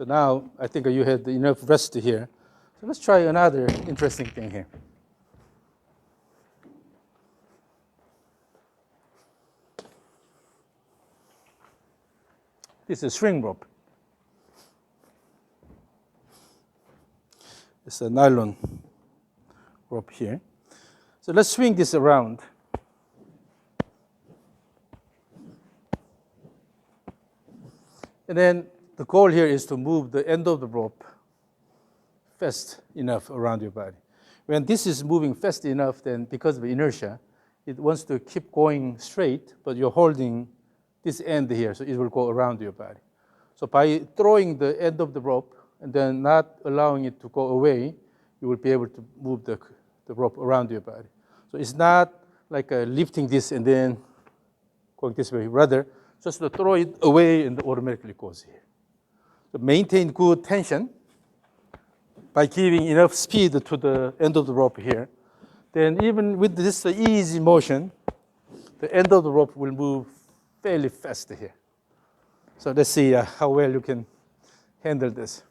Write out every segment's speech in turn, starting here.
So now I think you had enough rest here. So let's try another interesting thing here. This is string rope. It's a nylon rope here. So let's swing this around. And then the goal here is to move the end of the rope fast enough around your body. When this is moving fast enough, then because of inertia, it wants to keep going straight, but you're holding this end here, so it will go around your body. So by throwing the end of the rope and then not allowing it to go away, you will be able to move the rope around your body. So it's not like lifting this and then going this way. Rather, just to throw it away and it automatically goes here. So maintain good tension by giving enough speed to the end of the rope here. Then even with this easy motion, the end of the rope will move fairly fast here. So let's see how well you can handle this.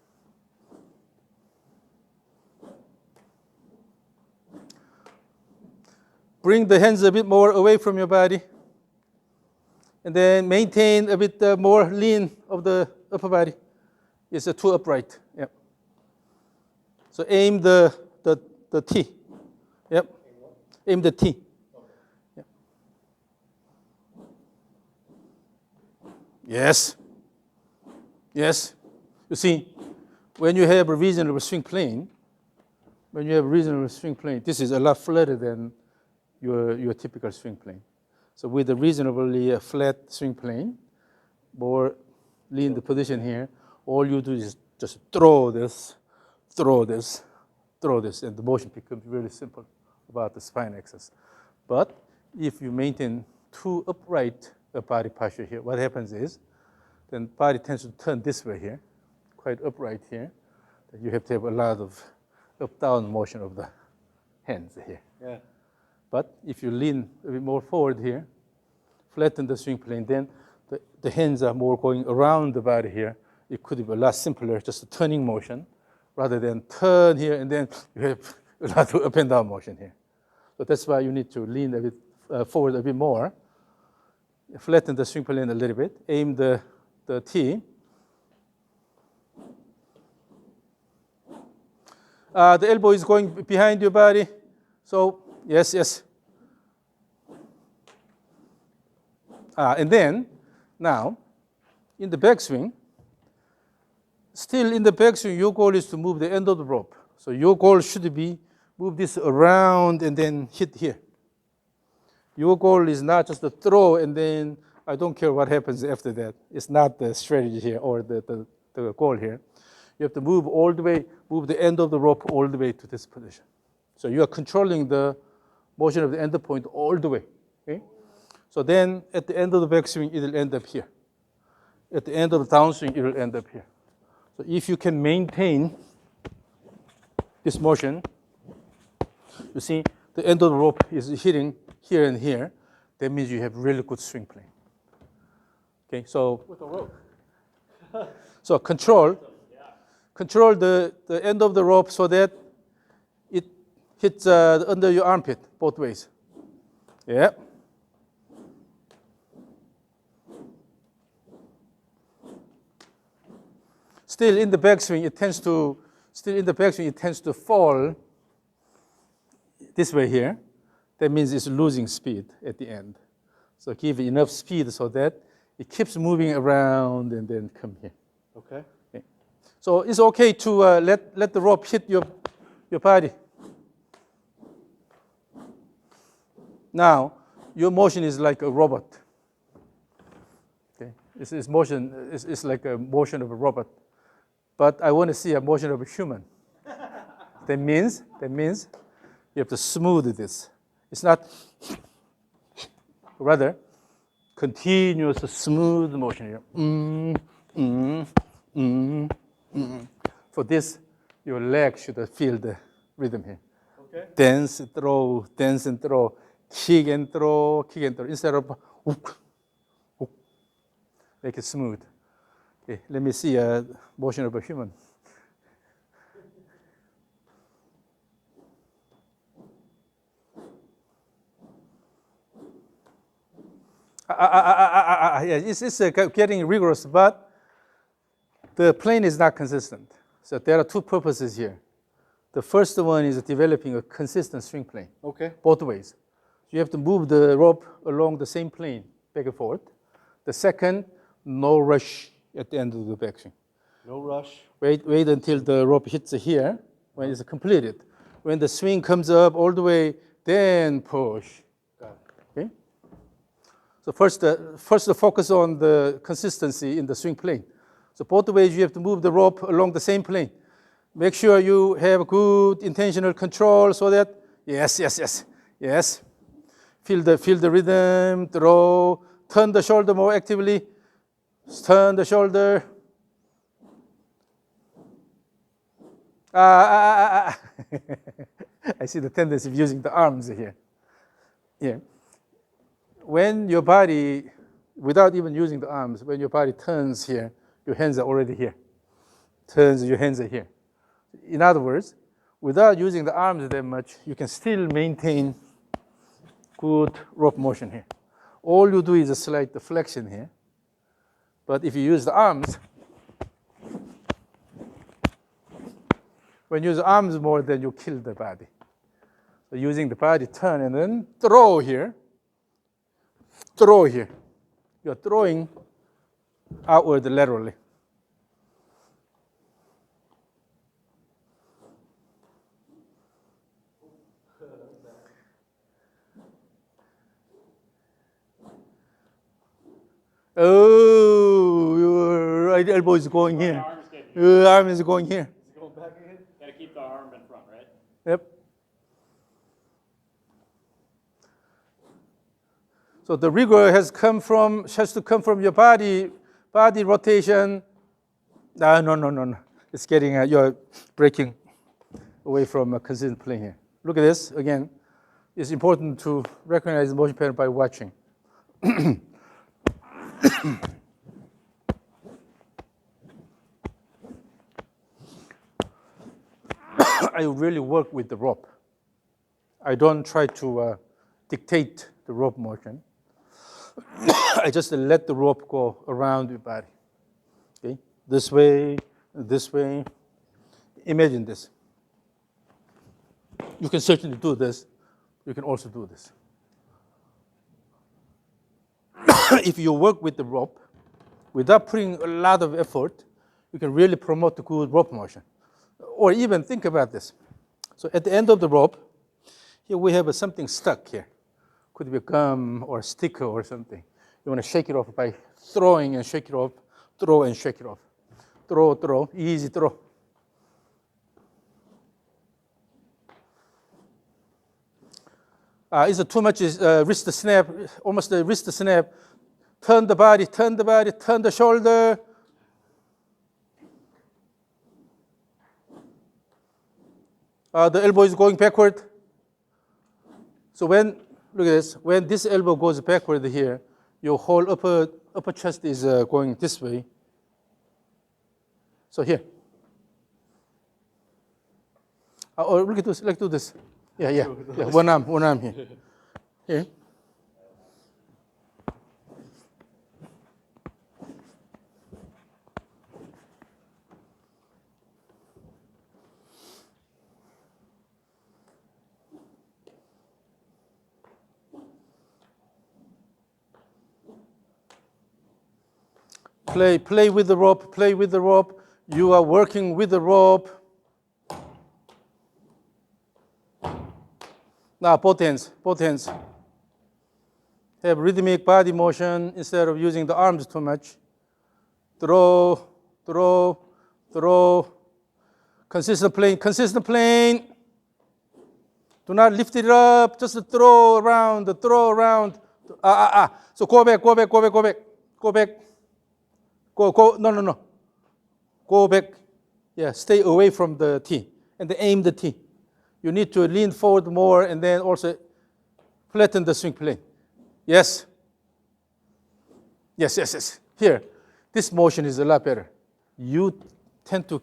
Bring the hands a bit more away from your body. And then maintain a bit more lean of the upper body. It's too upright. Yep. So aim the T. Yep. Aim the T. Yep. Yes. Yes. You see, when you have a reasonable swing plane, this is a lot flatter than your typical swing plane. So with a reasonably flat swing plane, more lean the position here, all you do is just throw this, and the motion becomes really simple about the spine axis. But if you maintain too upright a body posture here, what happens is, then body tends to turn this way here, quite upright here. Then you have to have a lot of up-down motion of the hands here. Yeah. But if you lean a bit more forward here, flatten the swing plane, then the hands are more going around the body here. It could be a lot simpler, just a turning motion, rather than turn here and then you have a lot of up and down motion here. So that's why you need to lean a bit forward a bit more, flatten the swing plane a little bit, aim the T. The elbow is going behind your body, so yes. And then, now, in the backswing, still in the backswing, your goal is to move the end of the rope. So your goal should be move this around and then hit here. Your goal is not just to throw and then I don't care what happens after that. It's not the strategy here or the goal here. You have to move all the way, move the end of the rope all the way to this position. So you are controlling the motion of the end point all the way. Okay? So then at the end of the backswing, it will end up here. At the end of the downswing, it will end up here. So if you can maintain this motion, you see the end of the rope is hitting here and here. That means you have really good swing plane. Okay, so with a rope. So control the end of the rope so that it hits under your armpit both ways. Yeah. Still in the backswing, it tends to fall this way here. That means it's losing speed at the end. So give it enough speed so that it keeps moving around and then come here. Okay. So it's okay to let the rope hit your body. Now, your motion is like a robot. Okay, this motion is like a motion of a robot. But I want to see a motion of a human. That means you have to smooth this. It's not, rather, continuous smooth motion here. For this, your leg should feel the rhythm here. Okay. Dance, throw, kick and throw. Instead of hook, make it smooth. Okay, let me see motion of a human. Yeah, it's getting rigorous, but the plane is not consistent. So there are two purposes here. The first one is developing a consistent swing plane. Okay. Both ways. You have to move the rope along the same plane, back and forth. The second, no rush at the end of the backswing. No rush. Wait until the rope hits here when it's completed. When the swing comes up all the way, then push. Got it. Okay? So first focus on the consistency in the swing plane. So both ways you have to move the rope along the same plane. Make sure you have good intentional control so that, yes. Feel the rhythm, throw, turn the shoulder more actively, turn the shoulder. I see the tendency of using the arms here. Yeah. When your body, without even using the arms, when your body turns here, your hands are already here. Turns, your hands are here. In other words, without using the arms that much, you can still maintain good rope motion here. All you do is a slight deflection here. But if you use the arms, when you use the arms more, then you kill the body. So using the body, turn and then throw here. Throw here. You're throwing outward laterally. Oh, your right elbow is going here. Your arm is going here. Is it going back again? Gotta keep the arm in front, right? Yep. So the rigor has to come from your body rotation. No. It's getting, you're breaking away from a consistent plane here. Look at this, again. It's important to recognize the motion pattern by watching. I really work with the rope. I don't try to dictate the rope motion. I just let the rope go around your body. Okay? This way. Imagine this. You can certainly do this. You can also do this. If you work with the rope, without putting a lot of effort, you can really promote the good rope motion. Or even think about this. So at the end of the rope, here we have something stuck here. Could be a gum or a sticker or something. You want to shake it off by throwing and shake it off, throw and shake it off. Throw, easy throw. Is it too much wrist snap, almost a wrist snap. Turn the body, turn the shoulder. The elbow is going backward. So look at this, when this elbow goes backward here, your whole upper chest is going this way. So here. Or look at this, let's do this. Yeah. One arm here. Here. Play with the rope. You are working with the rope. Now, both hands. Have rhythmic body motion instead of using the arms too much. Throw. Consistent plane. Do not lift it up, just throw around. So go back. Go, no. Go back. Yeah, stay away from the tee and then aim the tee. You need to lean forward more and then also flatten the swing plane. Yes. Here. This motion is a lot better. You tend to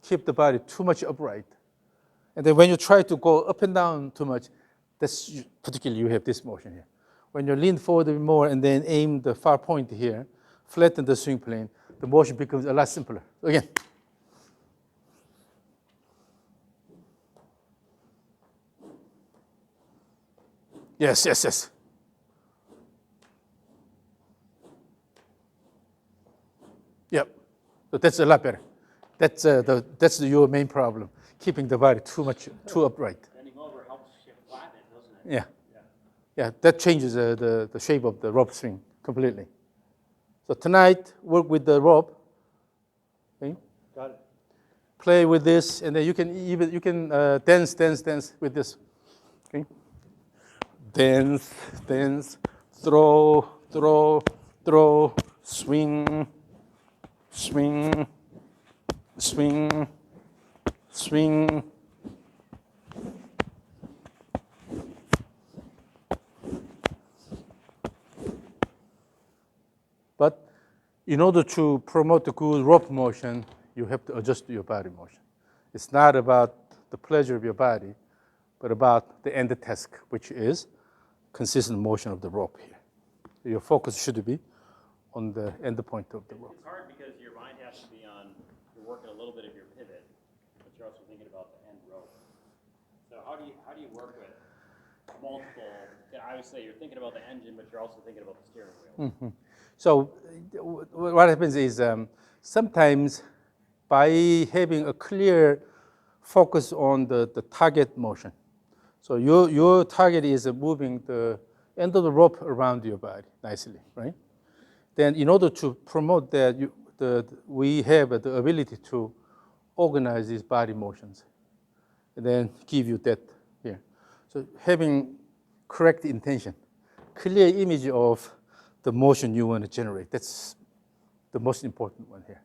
keep the body too much upright. And then when you try to go up and down too much, that's particularly you have this motion here. When you lean forward a bit more and then aim the far point here, flatten the swing plane, the motion becomes a lot simpler. Again. Yes, yes, yes. Yep. So that's a lot better. That's your main problem, keeping the body too upright. Bending over helps you flatten it, doesn't it? Yeah. Yeah, that changes the shape of the rope swing completely. So tonight, work with the rope. Okay? Got it. Play with this, and then you can dance with this. Okay? Dance, throw, swing, swing. But in order to promote the good rope motion, you have to adjust your body motion. It's not about the pleasure of your body, but about the end task, which is consistent motion of the rope here. Your focus should be on the end point of the rope. It's hard because your mind has to be on, you're working a little bit of your pivot, but you're also thinking about the end rope. So how do you work with multiple, obviously you're thinking about the engine, but you're also thinking about the steering wheel. Mm-hmm. So what happens is sometimes by having a clear focus on the target motion. So your target is moving the end of the rope around your body nicely, right? Then in order to promote that, we have the ability to organize these body motions and then give you that here. So having correct intention, clear image of the motion you want to generate, that's the most important one here.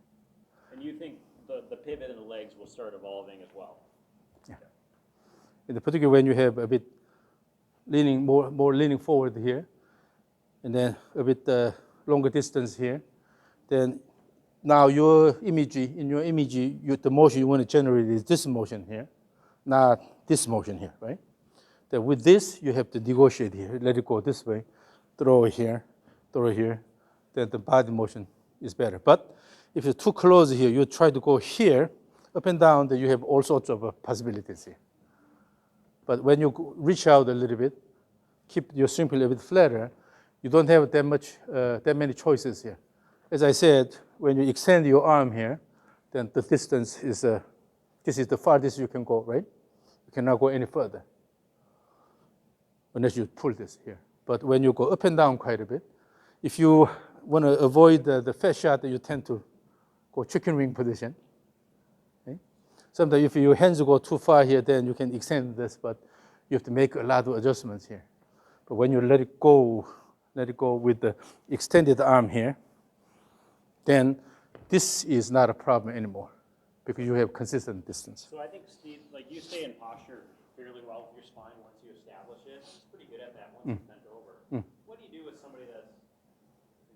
And you think the pivot and the legs will start evolving as well? Yeah. In particular, when you have a bit leaning, more leaning forward here, and then a bit longer distance here, then now in your image, the motion you want to generate is this motion here, not this motion here, right? Then with this, you have to negotiate here, let it go this way, throw it here, then the body motion is better. But if you're too close here, you try to go here, up and down, then you have all sorts of possibilities here. But when you reach out a little bit, keep your swing plane a bit flatter, you don't have that many choices here. As I said, when you extend your arm here, then the distance is, this is the farthest you can go, right? You cannot go any further unless you pull this here. But when you go up and down quite a bit, if you want to avoid the fast shot, you tend to go chicken wing position. Okay? Sometimes if your hands go too far here, then you can extend this, but you have to make a lot of adjustments here. But when you let it go with the extended arm here, then this is not a problem anymore because you have consistent distance. So I think, Steve, like you stay in posture fairly well with your spine once you establish it. It's pretty good at that once it's bent over. What do you do with somebody that's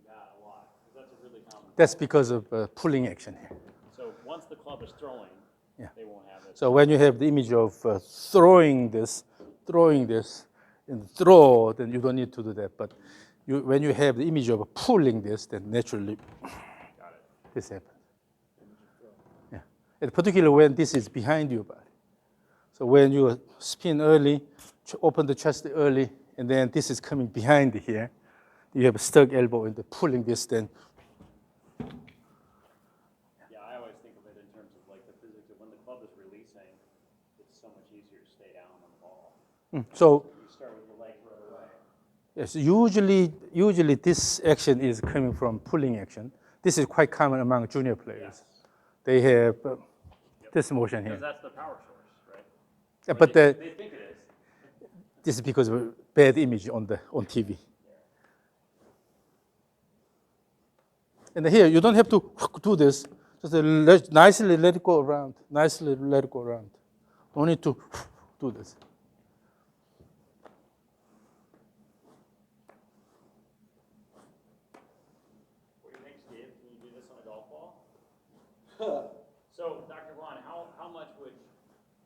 got a lot? Because that's a really common problem. That's because of pulling action here. So once the club is throwing, they won't have it. So when you have the image of throwing this, and throw, then you don't need to do that. But when you have the image of pulling this, then naturally this happens. Yeah. And particularly when this is behind your body. So when you spin early, open the chest early, and then this is coming behind here, you have a stuck elbow in the pulling this, then. Yeah, I always think of it in terms of like the physics of when the club is releasing, it's so much easier to stay down on the ball. So You start with your legs right away. yes, usually this action is coming from pulling action. This is quite common among junior players. Yes. They have this motion here. Because that's the power source, right? Yeah, Or but they think it is. this is because of a bad image on TV. And here, you don't have to do this. Just nicely let it go around. Nicely let it go around. No need to do this. What do you think, Steve? Can you do this on So, Dr. Guan, how much would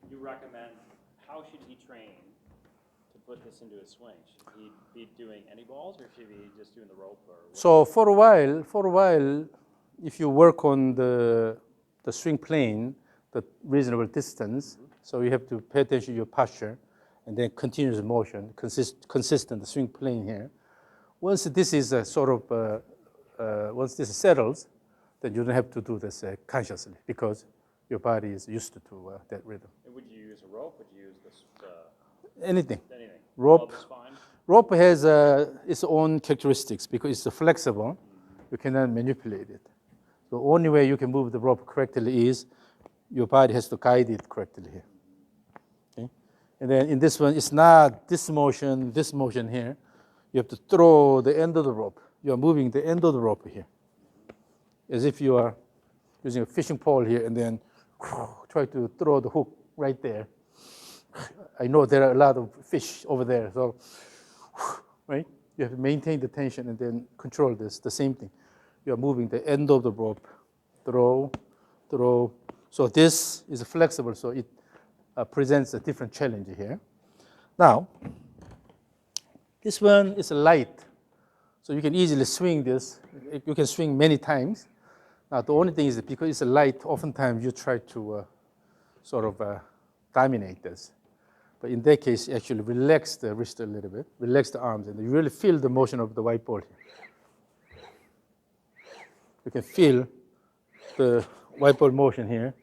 you recommend, how should he train to put this into a swing? Should he be doing any balls or should he be just doing the rope or what? So for a while, if you work on the swing plane, the reasonable distance, so you have to pay attention to your posture, and then continuous motion, consistent swing plane here. Once this is once this settles, then you don't have to do this consciously because your body is used to that rhythm. And would you use a rope? Would you use this, Anything. anything? Rope. Club's fine? Rope has its own characteristics because it's flexible. You cannot manipulate it. The only way you can move the rope correctly is your body has to guide it correctly here. Okay? And then in this one, it's not this motion here. You have to throw the end of the rope. You are moving the end of the rope here, as if you are using a fishing pole here and then try to throw the hook right there. I know there are a lot of fish over there, so right? You have to maintain the tension and then control this. The same thing. You are moving the end of the rope, throw. So this is flexible, so it presents a different challenge here. Now, this one is light, so you can easily swing this. You can swing many times. Now, the only thing is that because it's light, oftentimes you try to dominate this. But in that case, you actually relax the wrist a little bit, relax the arms, and you really feel the motion of the white ball here. You can feel the white ball motion here,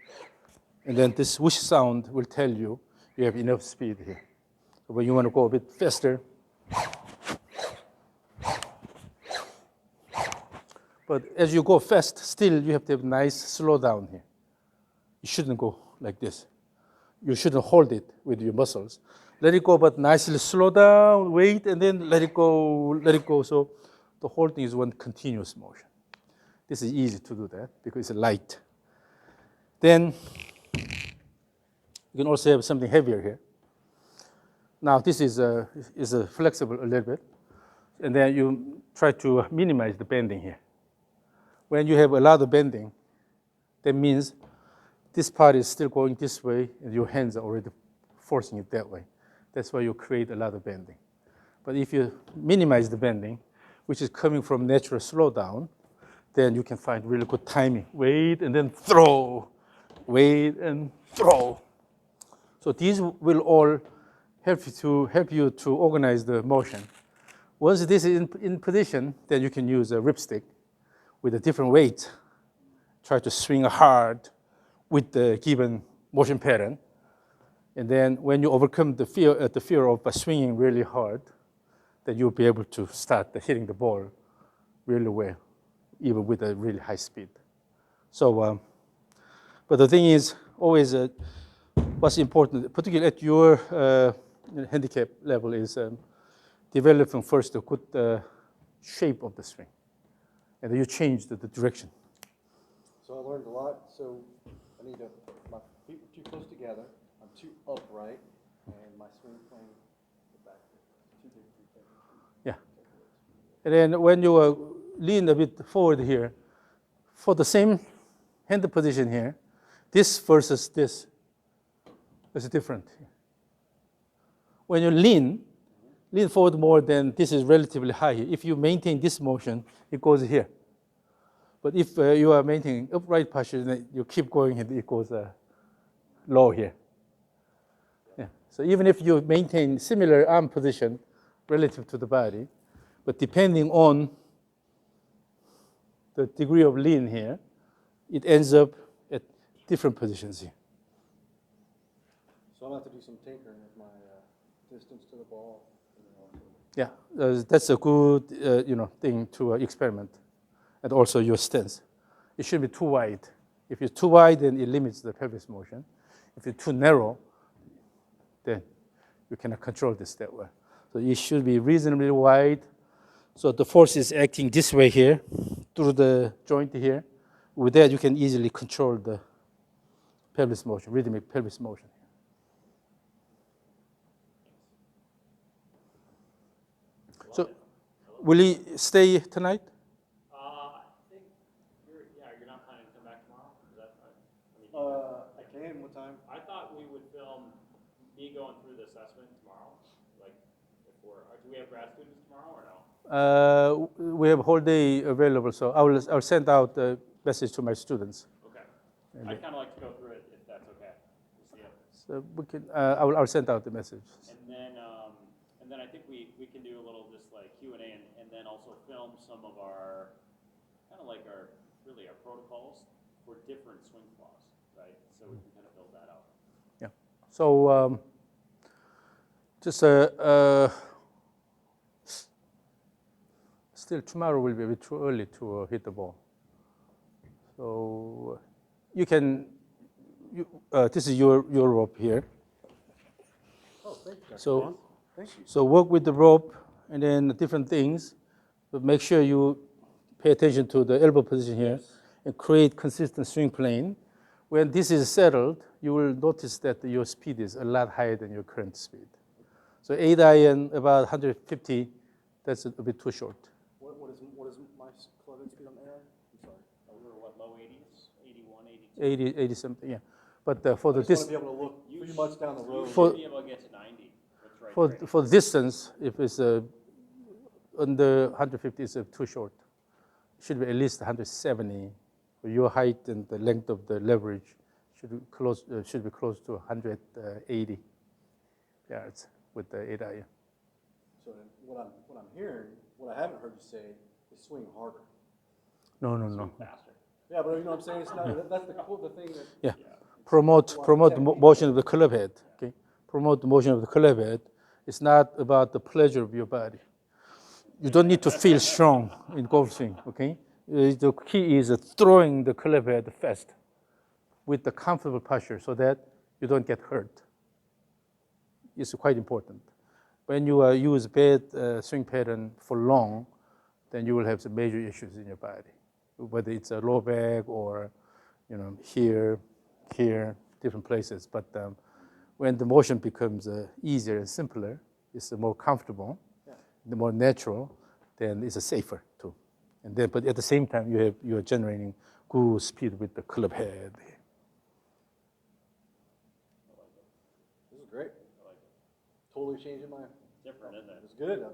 and then this whoosh sound will tell you you have enough speed here. So when you want to go a bit faster, but as you go fast, still you have to have nice slow down here. You shouldn't go like this. You shouldn't hold it with your muscles. Let it go, but nicely slow down, wait, and then let it go. So the whole thing is one continuous motion. This is easy to do that because it's light. Then you can also have something heavier here. Now this is flexible a little bit, and then you try to minimize the bending here. When you have a lot of bending, that means this part is still going this way, and your hands are already forcing it that way. That's why you create a lot of bending. But if you minimize the bending, which is coming from natural slowdown, then you can find really good timing. Wait, and then throw. Wait, and throw. So these will all help you to organize the motion. Once this is in position, then you can use a ripstick with a different weight. Try to swing hard with the given motion pattern. And then when you overcome the fear of swinging really hard, then you'll be able to start hitting the ball really well, even with a really high speed. So, but the thing is, always what's important, particularly at your handicap level, is developing first a good shape of the swing. And then you change the direction. So I learned a lot. So I need to, my feet were too close together. I'm too upright, and my swing plane back too big. Yeah. And then when you lean a bit forward here, for the same hand position here, this versus this is different. When you lean forward more, then this is relatively high. If you maintain this motion, it goes here. But if you are maintaining upright posture, then you keep going, it goes low here. Yeah. So even if you maintain similar arm position relative to the body, but depending on the degree of lean here, it ends up at different positions here. So I'm going to have to do some tinkering with my distance to the ball. Yeah, that's a good thing to experiment, and also your stance. It shouldn't be too wide. If you're too wide, then it limits the pelvis motion. If you're too narrow, then you cannot control this that well. So it should be reasonably wide. So the force is acting this way here, through the joint here. With that, you can easily control the pelvis motion, rhythmic pelvis motion. So, will he stay tonight? I think you're not planning to come back tomorrow? can, what time? I thought we would film me going through the assessment tomorrow. Like, if do we have grad students tomorrow or no? We have whole day available, so I'll send out a message to my students. Okay. I'd kind of like to go through it if that's okay. To see it. So we can, I'll send out the message. And then I think we can do a little just like Q&A and then also film some of our, kind of like our protocols for different swing flaws, right? So we can kind of build that out. Yeah. So just still tomorrow will be a bit too early to hit the ball. So you can, this is your rope here. Oh, thank you, Dr. So- Kwan. Thank you. So work with the rope and then the different things, but make sure you pay attention to the elbow position here and create consistent swing plane. When this is settled, you will notice that your speed is a lot higher than your current speed. So 8 iron, about 150, that's a bit too short. What is my clubbing speed on the air? I'm sorry. We were what, low 80s? 81, 82? 80 something, yeah. But for I the just want to distance, be able to look pretty much down the road. You For- should be able to get to 90. That's right. for distance, if it's under 150, it's too short. It should be at least 170. For your height and the length of the leverage should be close to 180 yards with the 8 iron. So then what I'm hearing, what I haven't heard you say is swing harder. No. Faster. Yeah, but you know what I'm saying? It's not, that's the thing that. Yeah. Promote the motion of the club head. Okay. Promote the motion of the club head. It's not about the pleasure of your body. You don't need to feel strong in golf swing. Okay. The key is throwing the club head fast with the comfortable posture so that you don't get hurt. It's quite important. When you use bad swing pattern for long, then you will have some major issues in your body, whether it's a low back or, here, different places. But when the motion becomes easier and simpler, it's more comfortable, the more natural, then it's safer too. And then, but at the same time, you are generating good speed with the club head. This is great. Totally changing my. Different, isn't it? It's good.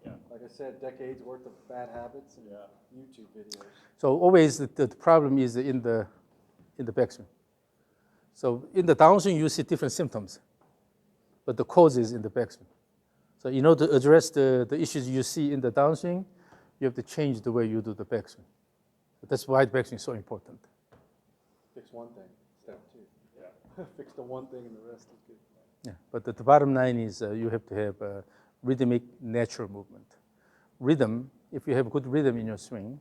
Yeah. Like I said, decades worth of bad habits and YouTube videos. So always the problem is in the backswing. So in the downswing, you see different symptoms, but the cause is in the backswing. So in order to address the issues you see in the downswing, you have to change the way you do the backswing. So that's why the backswing is so important. Fix one thing, step two. Yeah. Fix the one thing and the rest is good. Yeah. But the bottom line is you have to have a rhythmic, natural movement. Rhythm, if you have good rhythm in your swing,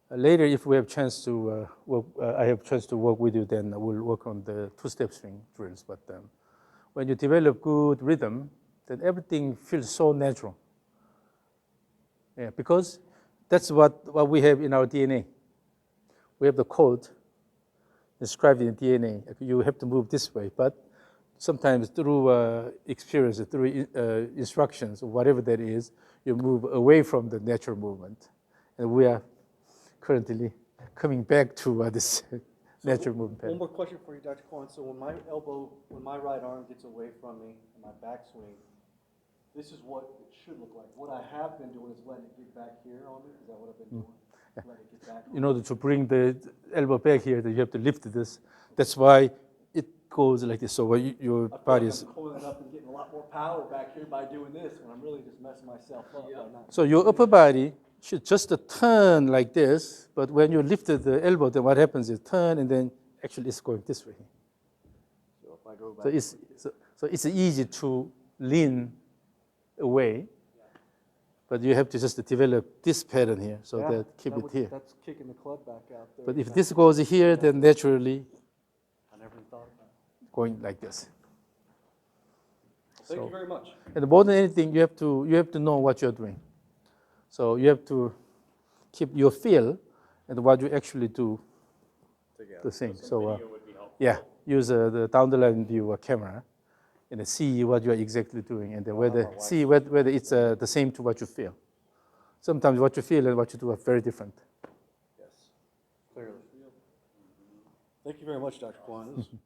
later if we have chance to work, I have chance to work with you, then we'll work on the two-step swing drills. But when you develop good rhythm, then everything feels so natural. Yeah, because that's what we have in our DNA. We have the code described in DNA. You have to move this way, but sometimes through experience, through instructions, or whatever that is, you move away from the natural movement. And we are currently coming back to this natural movement One pattern. more question for you, Dr. Kwan. So when my right arm gets away from me in my backswing, this is what it should look like. What I have been doing is letting it get back here on me. Is that what I've been doing? Let it get back on In order to bring the elbow back here, that you have to lift this. That's why it goes like this. So your I feel body like is. I'm pulling it up and getting a lot more power back here by doing this, when I'm really just messing myself up by not. So your upper body should just turn like this, but when you lift the elbow, then what happens is turn and then actually it's going this way. So if I go back. So it's easy to lean away, but you have to just develop this pattern here, so Yeah, that keep it here. That's kicking the club back out there. But if this goes here, then naturally I never thought of that. going like this. Thank So- you very much. And more than anything, you have to know what you're doing. So you have to keep your feel and what you actually do the same. So Video would be helpful. yeah, use the down the line view camera and see what you are exactly doing, and then see whether it's the same to what you feel. Sometimes what you feel and what you do are very different. Yes, clearly. Thank you very much, Dr. Kwan. This was